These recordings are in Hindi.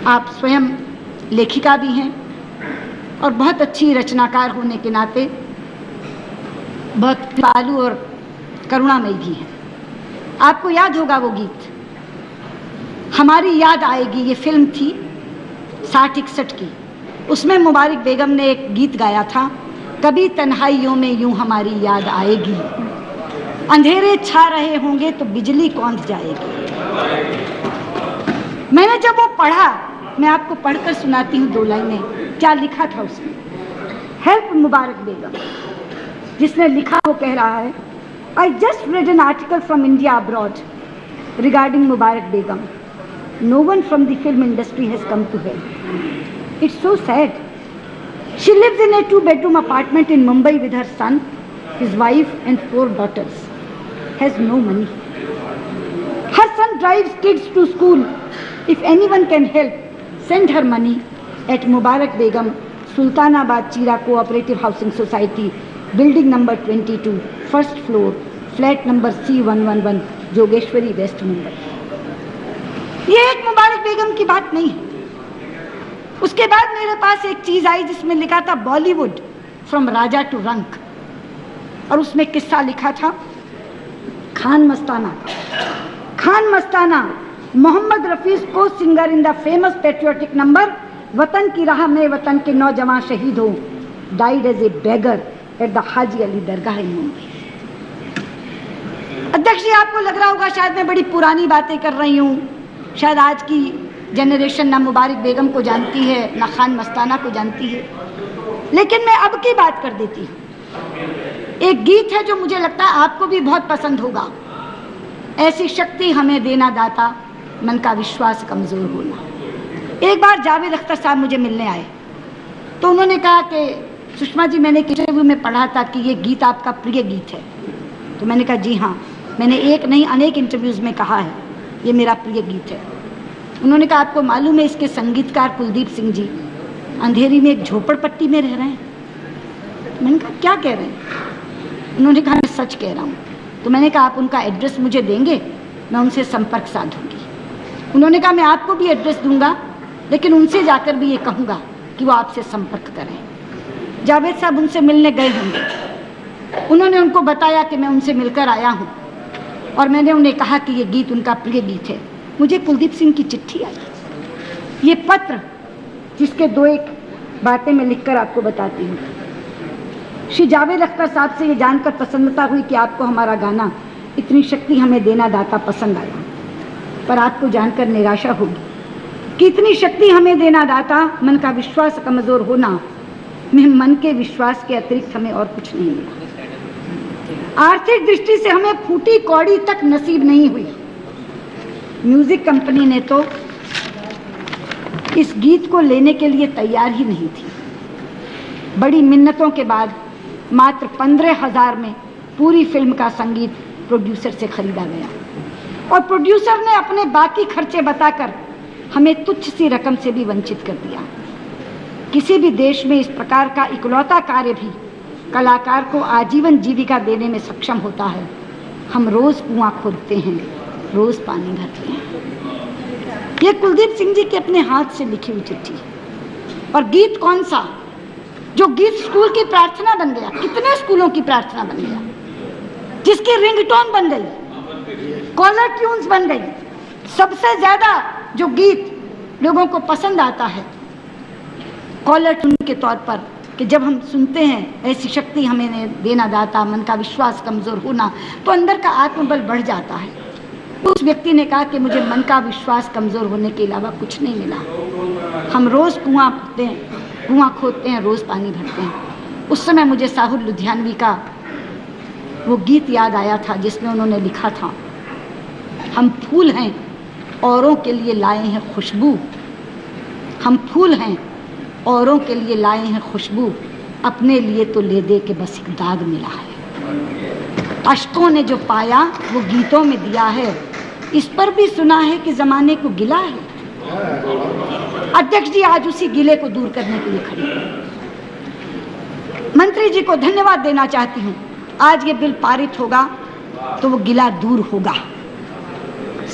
आप स्वयं लेखिका भी हैं और बहुत अच्छी रचनाकार होने के नाते बहुत कृपालु और करुणामयी भी हैं। आपको याद होगा वो गीत, हमारी याद आएगी, ये फिल्म थी 60-61 की। उसमें मुबारक बेगम ने एक गीत गाया था, कभी तन्हाइयों में यूं हमारी याद आएगी, अंधेरे छा रहे होंगे तो बिजली कौंध जाएगी। मैंने जब वो पढ़ा, मैं आपको पढ़कर सुनाती हूँ 2 लाइनें, क्या लिखा था उसमें। हेल्प मुबारक बेगम, जिसने लिखा वो कह रहा है, I just read an article from India abroad regarding Mubarak Begum. No one from the film industry has come to help. It's so sad. She lives in a 2-bedroom apartment in Mumbai with her son, his wife and 4 daughters. Has no money. Her son drives kids to school. If anyone can help, send her money at Mubarak Begum, Sultanabad Chira Cooperative Housing Society, building number 22, first floor, flat number C111, Jogeshwari, west Mumbai. ये एक मुबारक बेगम की बात नहीं है। उसके बाद मेरे पास एक चीज आई जिसमें लिखा था बॉलीवुड फ्रॉम राजा टू रंक, और उसमें किस्सा लिखा था खान मस्ताना। खान मस्ताना, मोहम्मद रफी को singer in the famous patriotic number वतन की राह में वतन के नौजवान शहीद हो, died as a beggar at the Haji Ali Dargah in Mumbai. अध्यक्ष जी, आपको लग रहा होगा शायद मैं बड़ी पुरानी बातें कर रही हूँ, शायद आज की जनरेशन ना मुबारक बेगम को जानती है ना खान मस्ताना को जानती है, लेकिन मैं अब की बात कर देती हूँ। एक गीत है जो मुझे लगता है आपको भी बहुत पसंद होगा, ऐसी शक्ति हमें देना दाता, मन का विश्वास कमजोर होना। एक बार जावेद अख्तर साहब मुझे मिलने आए तो उन्होंने कहा कि सुषमा जी, मैंने इंटरव्यू में पढ़ा था कि ये गीत आपका प्रिय गीत है। तो मैंने कहा जी हाँ, मैंने एक नहीं अनेक इंटरव्यूज़ में कहा है ये मेरा प्रिय गीत है। उन्होंने कहा आपको मालूम है इसके संगीतकार कुलदीप सिंह जी अंधेरी में एक झोपड़पट्टी में रह रहे हैं। मैंने कहा क्या कह रहे हैं? उन्होंने कहा मैं सच कह रहा हूँ। तो मैंने कहा आप उनका एड्रेस मुझे देंगे, मैं उनसे संपर्क साधूंगी। उन्होंने कहा मैं आपको भी एड्रेस दूंगा, लेकिन उनसे जाकर भी ये कहूँगा कि वो आपसे संपर्क करें। जावेद साहब उनसे मिलने गए होंगे, उन्होंने उनको बताया कि मैं उनसे मिलकर आया हूँ और मैंने उन्हें कहा कि ये गीत उनका प्रिय गीत है। मुझे कुलदीप सिंह की चिट्ठी आई, ये पत्र, जिसके 2-1 बातें मैं लिखकर आपको बताती हूँ। श्री जावेद अख्तर साहब से ये जानकर प्रसन्नता हुई कि आपको हमारा गाना इतनी शक्ति हमें देना दाता पसंद आया, पर आपको जानकर निराशा होगी कि इतनी शक्ति हमें देना दाता, मन का विश्वास कमज़ोर होना, मन के विश्वास के अतिरिक्त हमें और कुछ नहीं मिला। आर्थिक दृष्टि से हमें फूटी कौड़ी तक नसीब नहीं हुई। म्यूजिक कंपनी ने तो इस गीत को लेने के लिए तैयार ही नहीं थी। बड़ी मिन्नतों के बाद मात्र 15,000 में पूरी फिल्म का संगीत प्रोड्यूसर से खरीदा गया और प्रोड्यूसर ने अपने बाकी खर्चे बताकर हमें तुच्छ सी रकम से भी वंचित कर दिया। किसी भी देश में इस प्रकार का इकलौता कार्य भी कलाकार को आजीवन जीविका देने में सक्षम होता है। हम रोज कुआं खोदते हैं, रोज पानी भरते हैं। ये कुलदीप सिंह जी के अपने हाथ से लिखी हुई चिट्ठी। और गीत कौन सा, जो गीत स्कूल की प्रार्थना बन गया, कितने स्कूलों की प्रार्थना बन गया, जिसकी रिंगटोन बन गई, कॉलर ट्यून्स बन गई। सबसे ज्यादा जो गीत लोगों को पसंद आता है कॉलर ट्यून के तौर पर, कि जब हम सुनते हैं ऐसी शक्ति हमें देना दाता, मन का विश्वास कमज़ोर होना, तो अंदर का आत्मबल बढ़ जाता है। उस व्यक्ति ने कहा कि मुझे मन का विश्वास कमज़ोर होने के अलावा कुछ नहीं मिला। हम रोज़ कुआं खोदते हैं, रोज़ पानी भरते हैं। उस समय मुझे साहुर लुधियानवी का वो गीत याद आया था जिसमें उन्होंने लिखा था, हम फूल हैं औरों के लिए लाए हैं खुशबू, हम फूल हैं औरों के लिए लाए हैं खुशबू, अपने लिए तो ले दे के बस एक दाग मिला है। अश्कों ने जो पाया वो गीतों में दिया है, इस पर भी सुना है कि जमाने को गिला है। अध्यक्ष जी आज उसी गिले को दूर करने के लिए खड़े हैं। मंत्री जी को धन्यवाद देना चाहती हूँ। आज ये बिल पारित होगा तो वो गिला दूर होगा।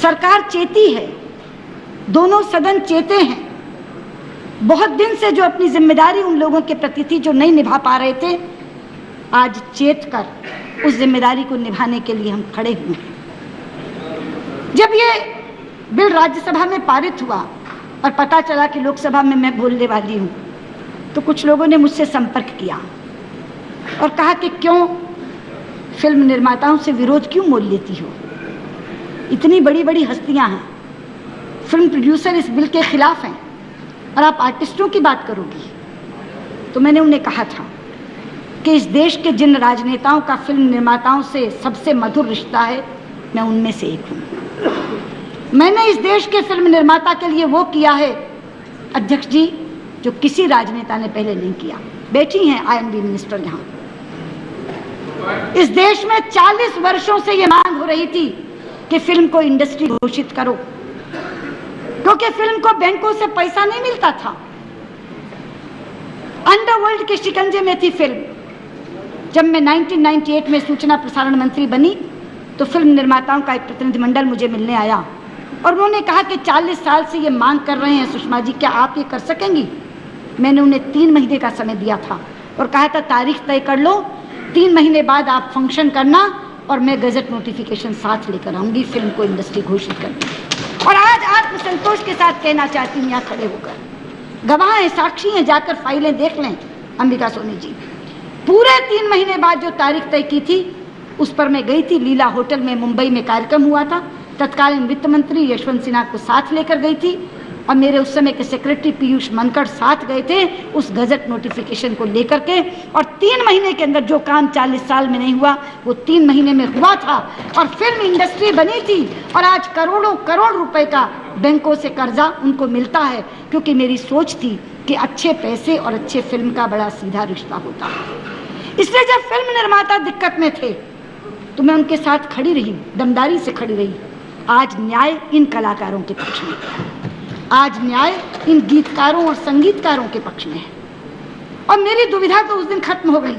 सरकार चेती है, दोनों सदन चेते हैं बहुत दिन से जो अपनी जिम्मेदारी उन लोगों के प्रति थी जो नहीं निभा पा रहे थे, आज चेत कर उस जिम्मेदारी को निभाने के लिए हम खड़े हुए हैं। जब ये बिल राज्यसभा में पारित हुआ और पता चला कि लोकसभा में मैं बोलने वाली हूँ, तो कुछ लोगों ने मुझसे संपर्क किया और कहा कि क्यों फिल्म निर्माताओं से विरोध क्यों मोल लेती हो, इतनी बड़ी बड़ी हस्तियां हैं, फिल्म प्रोड्यूसर इस बिल के खिलाफ हैं और आप आर्टिस्टों की बात करोगी। तो मैंने उन्हें कहा था कि इस देश के जिन राजनेताओं का फिल्म निर्माताओं से सबसे मधुर रिश्ता है, मैं उनमें से एक हूँ। मैंने इस देश के फिल्म निर्माता के लिए वो किया है अध्यक्ष जी जो किसी राजनेता ने पहले नहीं किया। बैठी हैं आईएनबी मिनिस्टर यहाँ। इस देश में 40 वर्षों से ये मांग हो रही थी कि फिल्म को इंडस्ट्री घोषित करो, क्योंकि फिल्म को बैंकों से पैसा नहीं मिलता था। अंडरवर्ल्ड के शिकंजे में थी फिल्म। जब मैं 1998 में सूचना प्रसारण मंत्री बनी तो फिल्म निर्माताओं का एक प्रतिनिधिमंडल मुझे मिलने आया और उन्होंने कहा कि 40 साल से ये मांग कर रहे हैं सुषमा जी, क्या आप ये कर सकेंगी? मैंने उन्हें 3 महीने का समय दिया था और कहा था तारीख तय कर लो, 3 महीने बाद आप फंक्शन करना और मैं गजट नोटिफिकेशन साथ लेकर आऊंगी फिल्म को इंडस्ट्री घोषित करने। और आज आत्मसंतोष के साथ कहना चाहती हूँ यहाँ खड़े होकर, गवाह हैं, साक्षी हैं, जाकर फाइलें देख लें अंबिका सोनी जी। पूरे 3 महीने बाद जो तारीख तय की थी उस पर मैं गई थी, लीला होटल में मुंबई में कार्यक्रम हुआ था। तत्कालीन वित्त मंत्री यशवंत सिन्हा को साथ लेकर गई थी और मेरे उस समय के सेक्रेटरी पीयूष मनकर साथ गए थे उस गजट नोटिफिकेशन को लेकर के। और 3 महीने के अंदर जो काम 40 साल में नहीं हुआ वो 3 महीने में हुआ था और फिल्म इंडस्ट्री बनी थी। और आज करोड़ों करोड़ रुपए का बैंकों से कर्जा उनको मिलता है, क्योंकि मेरी सोच थी कि अच्छे पैसे और अच्छे फिल्म का बड़ा सीधा रिश्ता होता है। इसलिए जब फिल्म निर्माता दिक्कत में थे तो मैं उनके साथ खड़ी रही, दमदारी से खड़ी रही। आज न्याय इन कलाकारों के पक्ष में, आज न्याय इन गीतकारों और संगीतकारों के पक्ष में है। और मेरी दुविधा तो उस दिन खत्म हो गई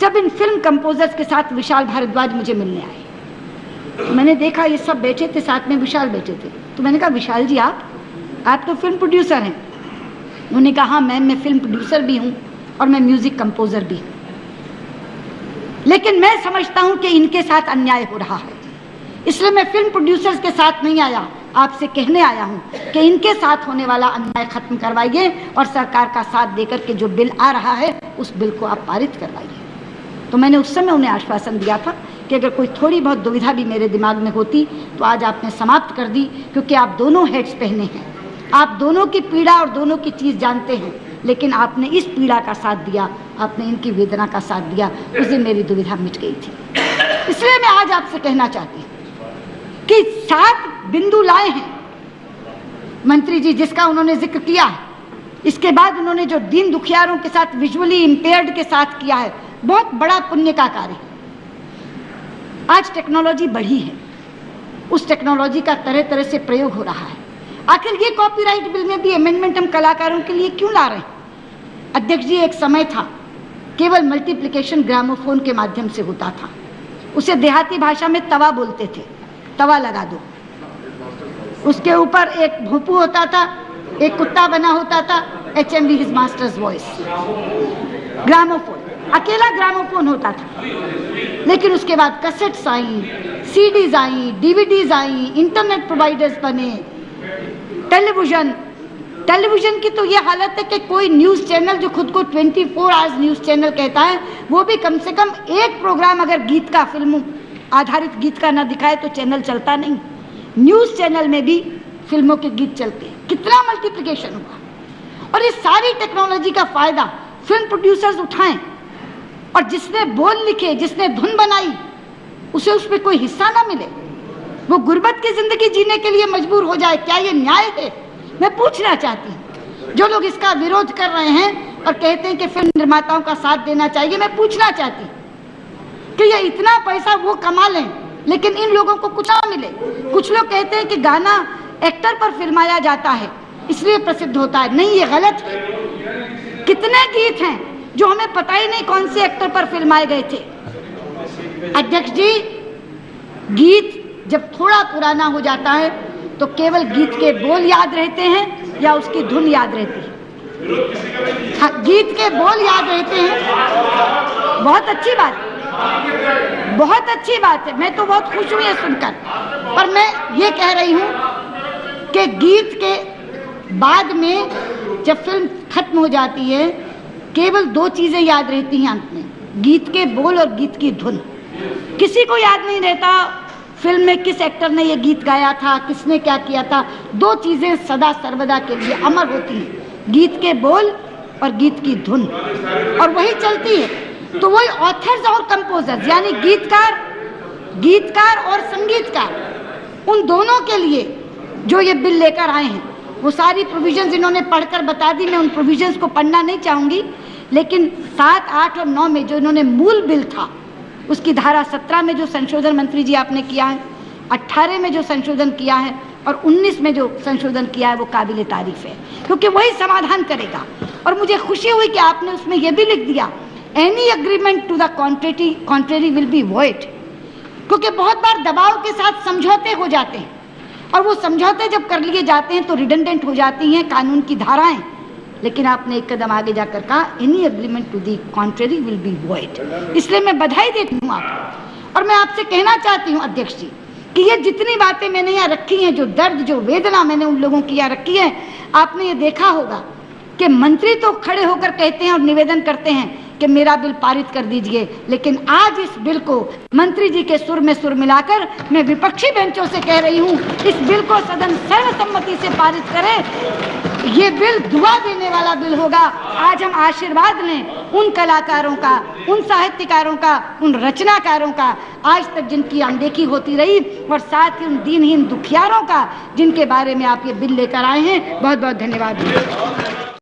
जब इन फिल्म कंपोजर्स के साथ विशाल भारद्वाज मुझे मिलने आए। तो मैंने देखा ये सब बैठे थे, साथ में विशाल बैठे थे। तो मैंने कहा विशाल जी आप तो फिल्म प्रोड्यूसर हैं। उन्होंने कहा हाँ मैम, मैं फिल्म प्रोड्यूसर भी हूँ और मैं म्यूजिक कंपोजर भी हूँ, लेकिन मैं समझता हूँ कि इनके साथ अन्याय हो रहा है, इसलिए मैं फिल्म प्रोड्यूसर्स के साथ नहीं आया, आपसे कहने आया हूं कि इनके साथ होने वाला अन्याय खत्म करवाइए और सरकार का साथ देकर के जो बिल आ रहा है उस बिल को आप पारित करवाइए। तो मैंने उस समय उन्हें आश्वासन दिया था कि अगर कोई थोड़ी बहुत दुविधा भी मेरे दिमाग में होती तो आज आपने समाप्त कर दी, क्योंकि आप दोनों हेड्स पहने हैं, आप दोनों की पीड़ा और दोनों की चीज़ जानते हैं, लेकिन आपने इस पीड़ा का साथ दिया, आपने इनकी वेदना का साथ दिया, उस दिन मेरी दुविधा मिट गई थी। इसलिए मैं आज आपसे कहना चाहती हूँ कि 7 बिंदु लाए हैं मंत्री जी, जिसका उन्होंने जिक्र किया है। इसके बाद उन्होंने जो दीन दुखियारों के साथ, विजुअली इंपेयर्ड के साथ किया है, बहुत बड़ा पुण्य का कार्य है। आज टेक्नोलॉजी बढ़ी है, उस टेक्नोलॉजी का तरह तरह से प्रयोग हो रहा है। आखिर ये कॉपीराइट बिल में भी अमेंडमेंट हम कलाकारों के लिए क्यों ला रहे हैं? अध्यक्ष जी, एक समय था केवल मल्टीप्लिकेशन ग्रामोफोन के माध्यम से होता था, उसे देहाती भाषा में तवा बोलते थे, तवा लगा दो, उसके ऊपर एक भोंपू होता था, एक कुत्ता बना होता था, HMV his masters voice, gramophone, अकेला ग्रामोफोन होता था। लेकिन उसके बाद कैसेट्स आई, CDs आई, DVDs आई, इंटरनेट प्रोवाइडर्स बने, टेलीविजन की तो ये हालत है कि कोई न्यूज़ चैनल जो खुद को 24 आवर्स न्यूज़ चैनल कहता है, वो भी कम से कम एक प्रोग्राम अगर गीत का, फिल्म आधारित गीत का ना दिखाए तो चैनल चलता नहीं। न्यूज़ चैनल में भी फिल्मों के गीत चलते हैं। कितना मल्टीप्लिकेशन हुआ। और इस सारी टेक्नोलॉजी का फायदा फिल्म प्रोड्यूसर्स उठाएं, और जिसने बोल लिखे, जिसने धुन बनाई, उसे उसमें कोई हिस्सा ना मिले, वो गुर्बत की जिंदगी जीने के लिए मजबूर हो जाए। क्या ये न्याय है? मैं पूछना चाहती हूँ जो लोग इसका विरोध कर रहे हैं और कहते हैं कि फिल्म निर्माताओं का साथ देना चाहिए, मैं पूछना चाहती हूँ कि ये इतना पैसा वो कमा लें लेकिन इन लोगों को कुछ ना मिले। कुछ लोग कहते हैं कि गाना एक्टर पर फिल्माया जाता है इसलिए प्रसिद्ध होता है। नहीं, ये गलत है। कितने गीत हैं जो हमें पता ही नहीं कौन से एक्टर पर फिल्माए गए थे। अध्यक्ष जी, गीत जब थोड़ा पुराना हो जाता है तो केवल गीत के बोल याद रहते हैं या उसकी धुन याद रहती है। हाँ, गीत के बोल याद रहते हैं, बहुत अच्छी बात, बहुत अच्छी बात है, मैं तो बहुत खुश हुई है सुनकर। पर मैं ये कह रही हूँ कि गीत के बाद में जब फिल्म खत्म हो जाती है, केवल 2 चीजें याद रहती हैं अंत में, गीत के बोल और गीत की धुन। किसी को याद नहीं रहता फिल्म में किस एक्टर ने ये गीत गाया था, किसने क्या किया था। 2 चीजें सदा सर्वदा के लिए अमर होती हैं, गीत के बोल और गीत की धुन, और वही चलती है। तो वही ऑथर्स और कंपोजर्स यानी गीतकार और संगीतकार, उन दोनों के लिए जो ये बिल लेकर आए हैं, वो सारी प्रोविजंस इन्होंने पढ़कर बता दी। मैं उन प्रोविजंस को पढ़ना नहीं चाहूँगी, लेकिन 7, 8 और 9 में जो इन्होंने मूल बिल था, उसकी धारा 17 में जो संशोधन मंत्री जी आपने किया है, 18 में जो संशोधन किया है और 19 में जो संशोधन किया है, वो काबिल तारीफ है, क्योंकि वही समाधान करेगा। और मुझे खुशी हुई कि आपने उसमें यह भी लिख दिया, any agreement to the contrary will be void, क्योंकि बहुत बार दबाव के साथ समझौते हो जाते हैं, और वो समझौते जब कर लिए जाते हैं तो रिडंडेंट हो जाती हैं कानून की धाराएं। लेकिन आपने एक कदम आगे जाकर कहा, any agreement to the contrary will be void. इसलिए मैं बधाई देती हूँ आपको, और मैं आपसे कहना चाहती हूँ अध्यक्ष जी कि ये जितनी बातें मैंने यहाँ रखी हैं, जो दर्द, जो वेदना मैंने उन लोगों की यहाँ रखी है, आपने ये देखा होगा कि मंत्री तो खड़े होकर कहते हैं और निवेदन करते हैं कि मेरा बिल पारित कर दीजिए, लेकिन आज इस बिल को मंत्री जी के सुर में सुर मिलाकर मैं विपक्षी बेंचों से कह रही हूँ, इस बिल को सदन सर्वसम्मति से पारित करे। ये बिल दुआ देने वाला बिल होगा। आज हम आशीर्वाद लें उन कलाकारों का, उन साहित्यकारों का, उन रचनाकारों का आज तक जिनकी अनदेखी होती रही, और साथ ही उन दीनहीन दुखियारों का जिनके बारे में आप ये बिल लेकर आए हैं। बहुत बहुत धन्यवाद।